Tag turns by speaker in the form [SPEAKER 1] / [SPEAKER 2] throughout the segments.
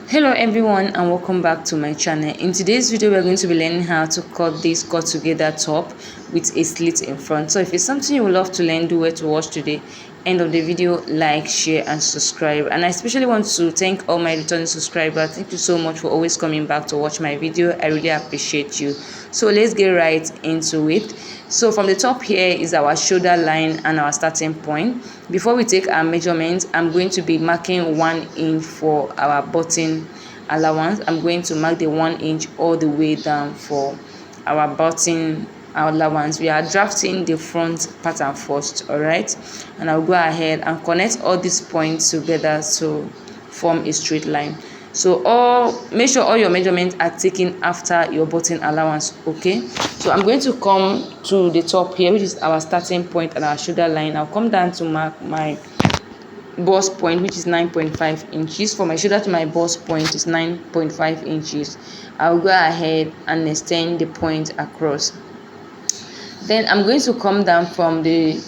[SPEAKER 1] Hello everyone and welcome back to my channel. In today's video we're going to be learning how to cut this cut together top with a slit in front. So if it's something you would love to learn, do it to watch today. End of the video, like, share and subscribe. And I especially want to thank all my returning subscribers. Thank you so much for always coming back to watch my video. I really appreciate you. So let's get right into it. So from the top here is our shoulder line and our starting point. Before we take our measurements, I'm going to be marking 1 inch for our button allowance. I'm going to mark the 1 inch all the way down for our button allowance. We are drafting the front pattern first, all right, and I'll go ahead and connect all these points together to form a straight line. So make sure all your measurements are taken after your button allowance. Okay, so I'm going to come to the top here, which is our starting point and our shoulder line. I'll come down to mark my bust point, which is 9.5 inches. For my shoulder to my bust point is 9.5 inches. I'll go ahead and extend the point across. Then I'm going to come down from the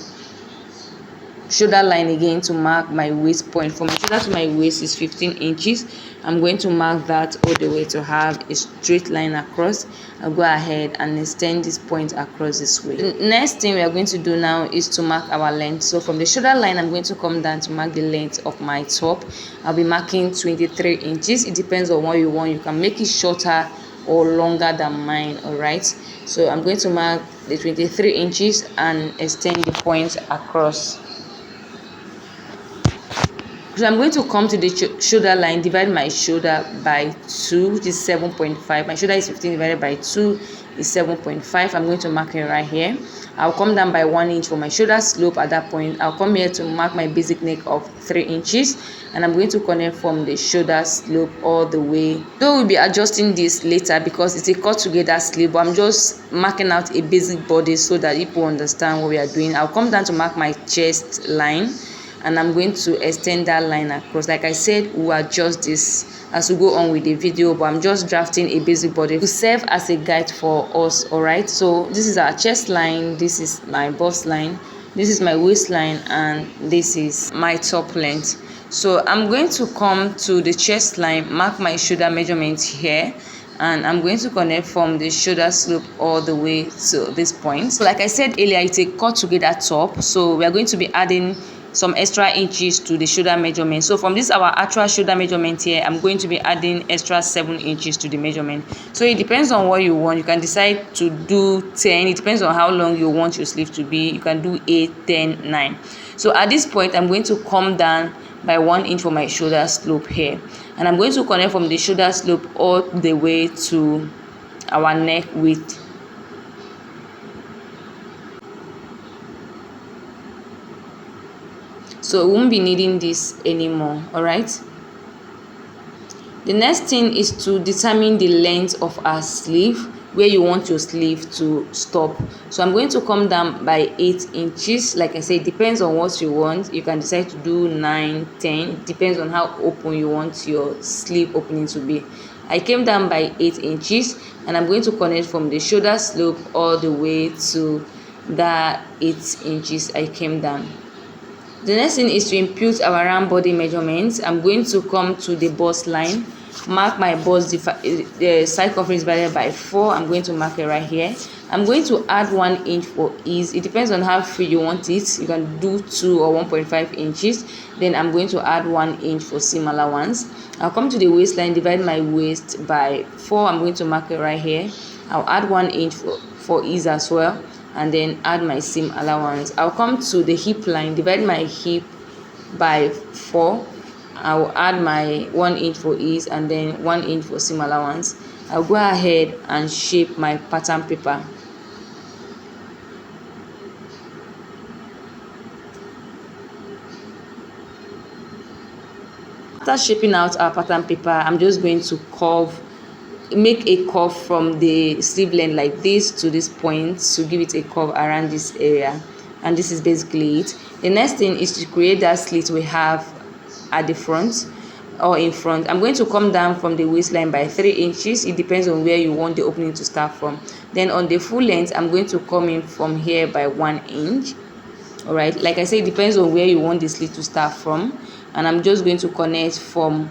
[SPEAKER 1] shoulder line again to mark my waist point. For my shoulder to my waist is 15 inches. I'm going to mark that all the way to have a straight line across. I'll go ahead and extend this point across this way. The next thing we are going to do now is to mark our length. So from the shoulder line, I'm going to come down to mark the length of my top. I'll be marking 23 inches. It depends on what you want. You can make it shorter or longer than mine, all right? So I'm going to mark the 23 inches and extend the point across. So I'm going to come to the shoulder line, divide my shoulder by 2, which is 7.5. My shoulder is 15 divided by 2 is 7.5. I'm going to mark it right here. I'll come down by 1 inch for my shoulder slope. At that point, I'll come here to mark my basic neck of 3 inches, and I'm going to connect from the shoulder slope all the way. Though we'll be adjusting this later because it's a cut together sleeve, but I'm just marking out a basic body so that people understand what we are doing. I'll come down to mark my chest line, and I'm going to extend that line across. Like I said, we'll adjust this as we go on with the video, but I'm just drafting a basic body to serve as a guide for us. All right, so this is our chest line, this is my bust line, this is my waistline, and this is my top length. So I'm going to come to the chest line, mark my shoulder measurement here, and I'm going to connect from the shoulder slope all the way to this point. So like I said earlier, it's a cut together top, so we are going to be adding some extra inches to the shoulder measurement. So from this our actual shoulder measurement here, I'm going to be adding extra 7 inches to the measurement. So it depends on what you want. You can decide to do 10. It depends on how long you want your sleeve to be. You can do 8, 10, 9. So at this point, I'm going to come down by 1 inch for my shoulder slope here, and I'm going to connect from the shoulder slope all the way to our neck width. So we won't be needing this anymore. All right, the next thing is to determine the length of our sleeve, where you want your sleeve to stop. So I'm going to come down by 8 inches. Like I said, it depends on what you want. You can decide to do 9, 10. It depends on how open you want your sleeve opening to be. I came down by 8 inches, and I'm going to connect from the shoulder slope all the way to that 8 inches I came down. The next thing is to impute our round body measurements. I'm going to come to the bust line, mark my bust the circumference divided by 4. I'm going to mark it right here. I'm going to add 1 inch for ease. It depends on how free you want it. You can do 2 or 1.5 inches. Then I'm going to add 1 inch for seam allowance. I'll come to the waistline, divide my waist by 4. I'm going to mark it right here. I'll add 1 inch for ease as well, and then add my seam allowance. I'll come to the hip line, divide my hip by 4. I'll add my 1 inch for ease and then 1 inch for seam allowance. I'll go ahead and shape my pattern paper. After shaping out our pattern paper, I'm just going to make a curve from the sleeve length like this to this point to give it a curve around this area, and this is basically it. The next thing is to create that slit we have at the front or in front. I'm going to come down from the waistline by 3 inches. It depends on where you want the opening to start from. Then on the full length, I'm going to come in from here by 1 inch. All right, like I said, it depends on where you want the slit to start from, and I'm just going to connect from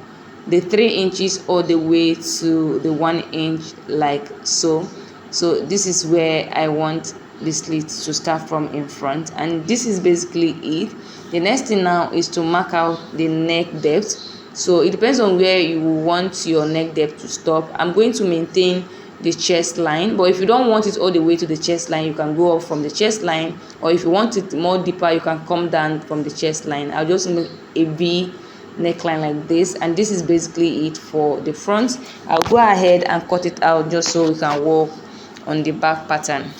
[SPEAKER 1] the 3 inches all the way to the 1 inch, like so. So this is where I want the slit to start from in front, and this is basically it. The next thing now is to mark out the neck depth. So it depends on where you want your neck depth to stop. I'm going to maintain the chest line, but if you don't want it all the way to the chest line, you can go up from the chest line, or if you want it more deeper, you can come down from the chest line. I'll just make a V neckline like this, and this is basically it for the front. I'll go ahead and cut it out just so we can work on the back pattern.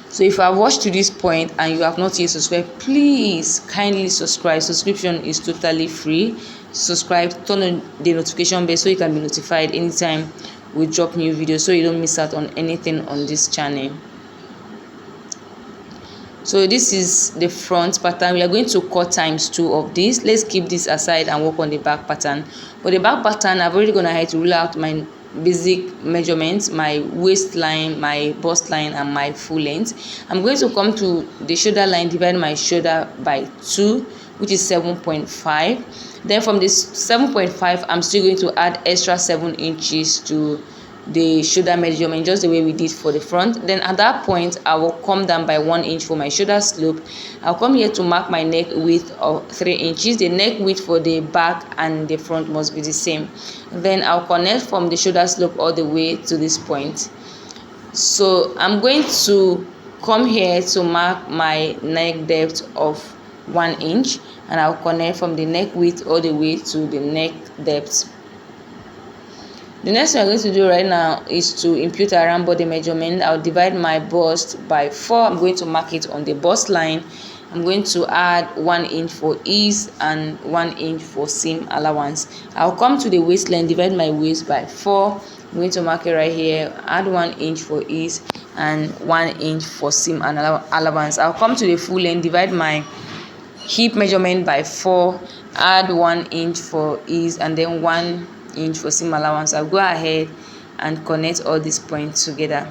[SPEAKER 1] So if you have watched to this point and you have not yet subscribed, please kindly subscribe. Subscription is totally free. Subscribe, turn on the notification bell so you can be notified anytime we drop new videos, so you don't miss out on anything on this channel. So this is the front pattern. We are going to cut ×2 of this. Let's keep this aside and work on the back pattern. For the back pattern, I've already gone ahead to rule out my basic measurements, my waistline, my bust line, and my full length. I'm going to come to the shoulder line, divide my shoulder by 2, which is 7.5. Then from this 7.5, I'm still going to add extra 7 inches to the shoulder measurement, just the way we did for the front. Then at that point, I will come down by 1 inch for my shoulder slope. I'll come here to mark my neck width of 3 inches. The neck width for the back and the front must be the same. Then I'll connect from the shoulder slope all the way to this point. So I'm going to come here to mark my neck depth of 1 inch, and I'll connect from the neck width all the way to the neck depth. The next thing I'm going to do right now is to impute a round body measurement. I'll divide my bust by 4. I'm going to mark it on the bust line. I'm going to add 1 inch for ease and 1 inch for seam allowance. I'll come to the waistline, divide my waist by 4. I'm going to mark it right here, add 1 inch for ease and 1 inch for seam and allowance. I'll come to the full length, divide my hip measurement by 4, add 1 inch for ease and then 1 inch for seam allowance. I'll go ahead and connect all these points together.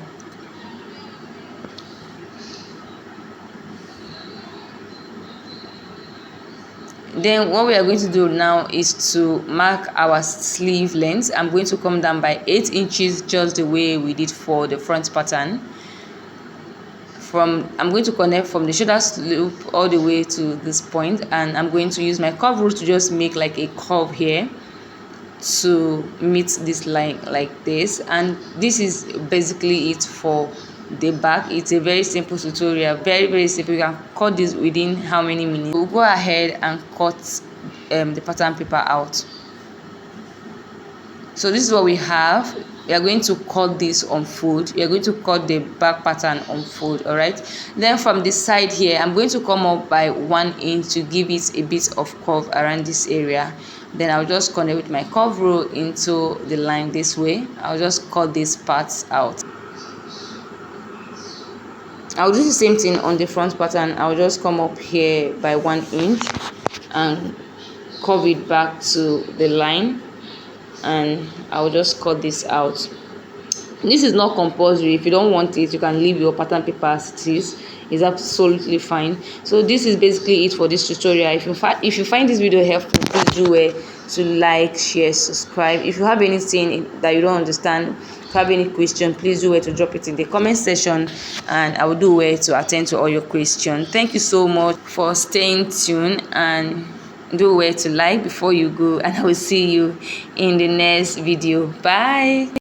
[SPEAKER 1] Then what we are going to do now is to mark our sleeve length. I'm going to come down by 8 inches, just the way we did for the front pattern. I'm going to connect from the shoulder slope all the way to this point, and I'm going to use my curve rule to just make like a curve here to meet this line like this. And this is basically it for the back. It's a very simple tutorial, very simple. You can cut this within how many minutes. We'll go ahead and cut the pattern paper out. So this is what we have. We are going to cut this on fold. We are going to cut the back pattern on fold. All right, then from the side here, I'm going to come up by 1 inch to give it a bit of curve around this area. Then I'll just connect with my curve rule into the line this way. I'll just cut these parts out. I'll do the same thing on the front pattern. I'll just come up here by 1 inch and curve it back to the line, and I'll just cut this out. This is not compulsory. If you don't want it, you can leave your pattern paper as it is. It's absolutely fine. So this is basically it for this tutorial. If you find this video helpful, please do it to like, share, subscribe. If you have anything that you don't understand, if you have any question, please do it to drop it in the comment section, and I will do it to attend to all your questions. Thank you so much for staying tuned, and do it to like before you go, and I will see you in the next video. Bye.